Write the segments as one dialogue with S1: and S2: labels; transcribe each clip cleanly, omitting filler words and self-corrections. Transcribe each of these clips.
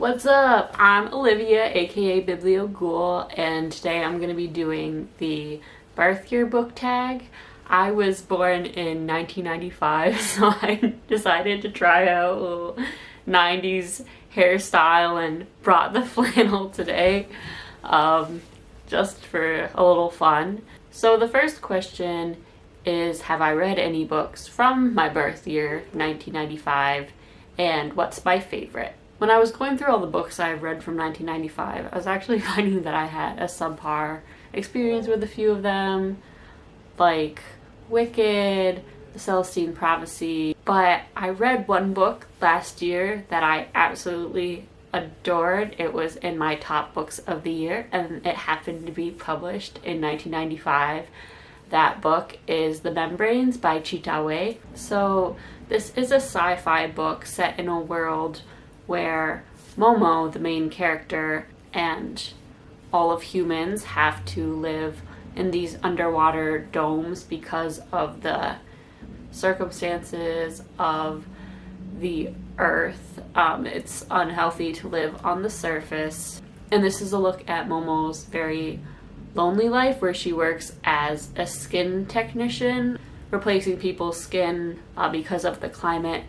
S1: What's up? I'm Olivia, aka beloooow, and today I'm going to be doing the birth year book tag. I was born in 1995, so I decided to try out a little 90s hairstyle and brought the flannel today, just for a little fun. So the first question is, have I read any books from my birth year, 1995, and what's my favorite? When I was going through all the books I've read from 1995, I was actually finding that I had a subpar experience with a few of them, like Wicked, The Celestine Prophecy. But I read one book last year that I absolutely adored. It was in my top books of the year, and it happened to be published in 1995. That book is The Membranes by Chita. So this is a sci-fi book set in a world where Momo, the main character, and all of humans have to live in these underwater domes because of the circumstances of the earth. It's unhealthy to live on the surface. And this is a look at Momo's very lonely life, where she works as a skin technician, replacing people's skin because of the climate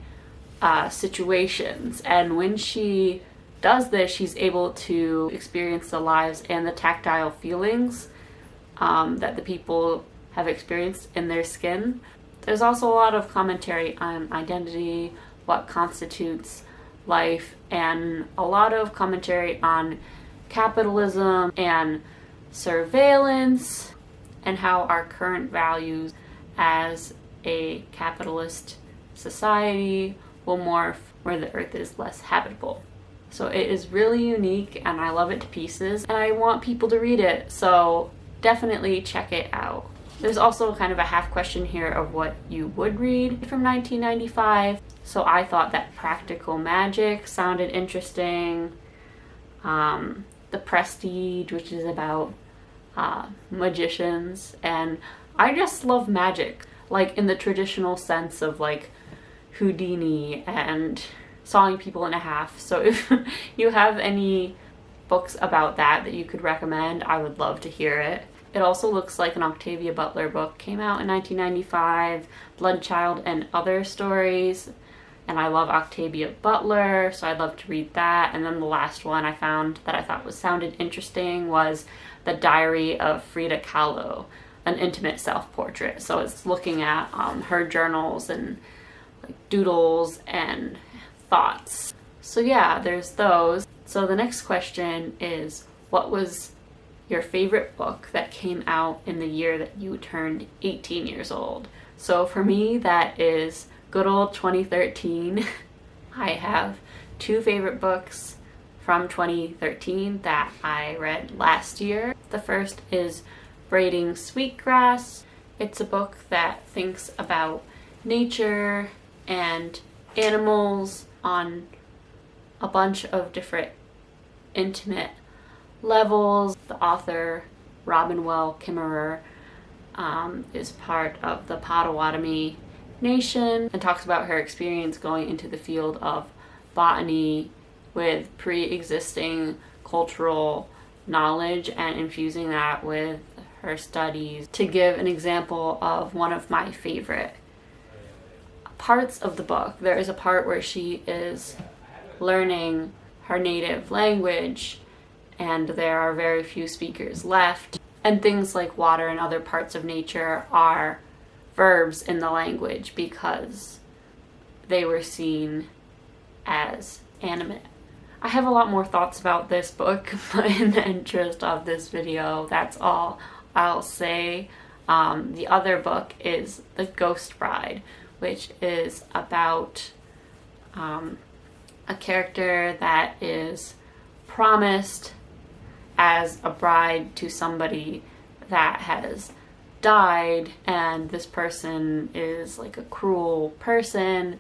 S1: situations. And when she does this, she's able to experience the lives and the tactile feelings that the people have experienced in their skin. There's also a lot of commentary on identity, what constitutes life, and a lot of commentary on capitalism and surveillance, and how our current values as a capitalist society will morph where the earth is less habitable. So it is really unique and I love it to pieces, and I want people to read it, so definitely check it out. There's also kind of a half question here of what you would read from 1995. So I thought that Practical Magic sounded interesting. The Prestige, which is about magicians, and I just love magic, like in the traditional sense of like Houdini and sawing people in half. So if you have any books about that you could recommend, I would love to hear it. It also looks like an Octavia Butler book came out in 1995, Bloodchild and Other Stories, and I love Octavia Butler, so I'd love to read that. And then the last one I found that I thought sounded interesting was The Diary of Frida Kahlo, an intimate self-portrait. So it's looking at her journals and like doodles and thoughts. So yeah, there's those. So the next question is, what was your favorite book that came out in the year that you turned 18 years old? So for me, that is good old 2013. I have two favorite books from 2013 that I read last year. The first is Braiding Sweetgrass. It's a book that thinks about nature and animals on a bunch of different intimate levels. The author, Robinwell Kimmerer, is part of the Potawatomi Nation and talks about her experience going into the field of botany with pre-existing cultural knowledge and infusing that with her studies. To give an example of one of my favorite parts of the book, there is a part where she is learning her native language and there are very few speakers left, and things like water and other parts of nature are verbs in the language because they were seen as animate. I have a lot more thoughts about this book, but in the interest of this video, that's all I'll say. The other book is The Ghost Bride, which is about a character that is promised as a bride to somebody that has died, and this person is like a cruel person,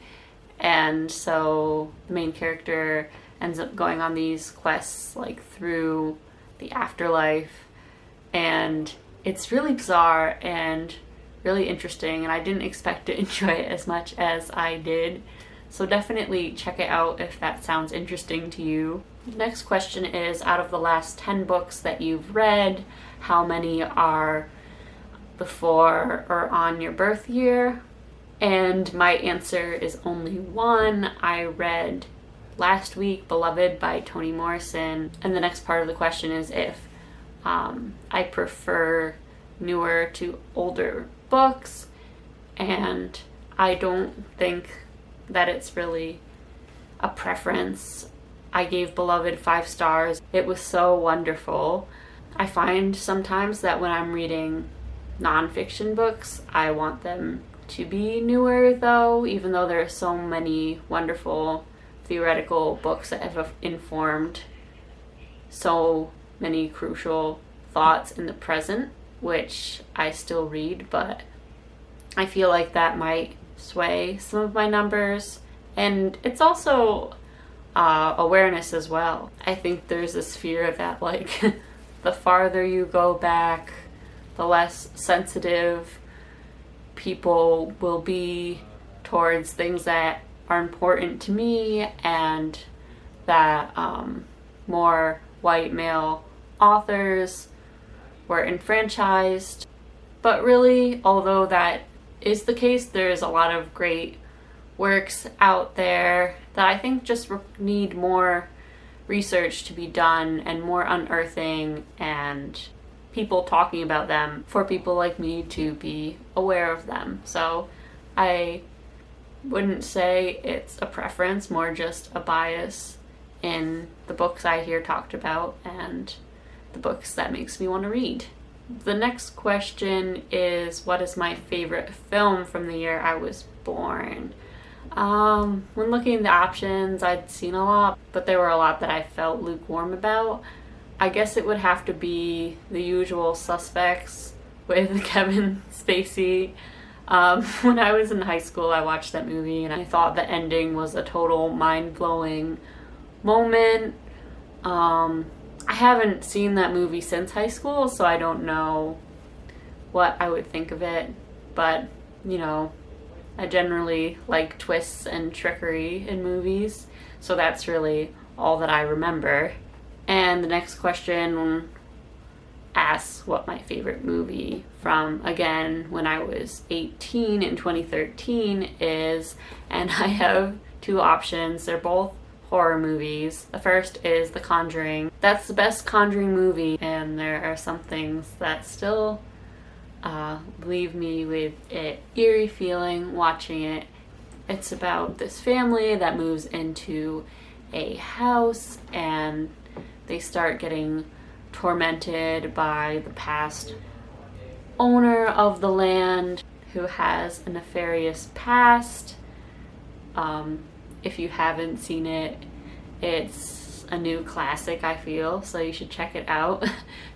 S1: and so the main character ends up going on these quests like through the afterlife, and it's really bizarre and really interesting, and I didn't expect to enjoy it as much as I did. So definitely check it out if that sounds interesting to you. The next question is, out of the last 10 books that you've read, how many are before or on your birth year? And my answer is only one. I read last week Beloved by Toni Morrison. And the next part of the question is if I prefer newer to older books. And I don't think that it's really a preference. I gave Beloved 5 stars. It was so wonderful. I find sometimes that when I'm reading nonfiction books, I want them to be newer though, even though there are so many wonderful theoretical books that have informed so many crucial thoughts in the present, which I still read, but I feel like that might sway some of my numbers. And it's also awareness as well. I think there's this fear that like the farther you go back, the less sensitive people will be towards things that are important to me, and that more white male authors were enfranchised. But really, although that is the case, there's a lot of great works out there that I think just need more research to be done and more unearthing and people talking about them for people like me to be aware of them. So I wouldn't say it's a preference, more just a bias in the books I hear talked about and the books that makes me want to read. The next question is, what is my favorite film from the year I was born? When looking at the options, I'd seen a lot, but there were a lot that I felt lukewarm about. I guess it would have to be The Usual Suspects with Kevin Spacey. When I was in high school, I watched that movie and I thought the ending was a total mind-blowing moment. I haven't seen that movie since high school, so I don't know what I would think of it, but, you know, I generally like twists and trickery in movies, so that's really all that I remember. And the next question asks what my favorite movie from, again, when I was 18 in 2013 is, and I have 2 options. They're both horror movies. The first is The Conjuring. That's the best Conjuring movie, and there are some things that still leave me with an eerie feeling watching it. It's about this family that moves into a house and they start getting tormented by the past owner of the land who has a nefarious past. If you haven't seen it, it's a new classic, I feel, so you should check it out.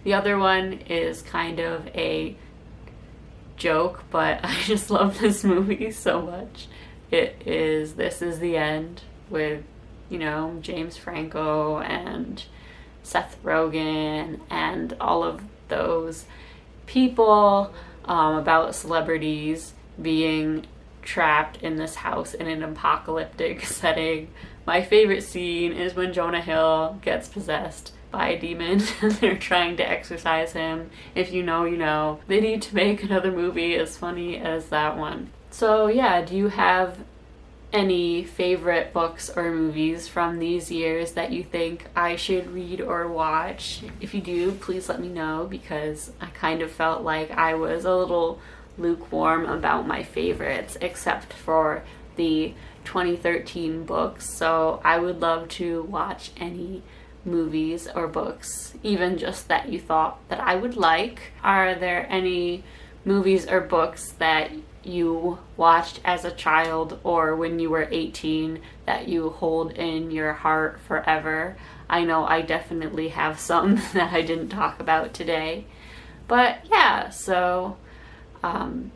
S1: The other one is kind of a joke, but I just love this movie so much. It is This Is the End with, you know, James Franco and Seth Rogen and all of those people, about celebrities being trapped in this house in an apocalyptic setting. My favorite scene is when Jonah Hill gets possessed by a demon and they're trying to exorcise him. If you know, you know. They need to make another movie as funny as that one. So yeah, do you have any favorite books or movies from these years that you think I should read or watch? If you do, please let me know, because I kind of felt like I was a little lukewarm about my favorites, except for the 2013 books. So I would love to watch any movies or books, even just that you thought that I would like. Are there any movies or books that you watched as a child or when you were 18 that you hold in your heart forever? I know I definitely have some that I didn't talk about today. But yeah, so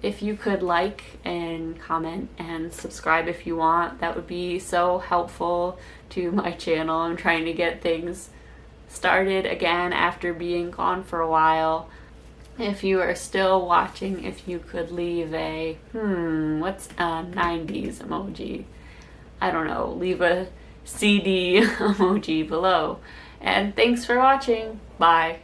S1: if you could like and comment and subscribe if you want, that would be so helpful to my channel. I'm trying to get things started again after being gone for a while. If you are still watching, if you could leave a what's a 90s emoji? I don't know, leave a CD emoji below. And thanks for watching. Bye.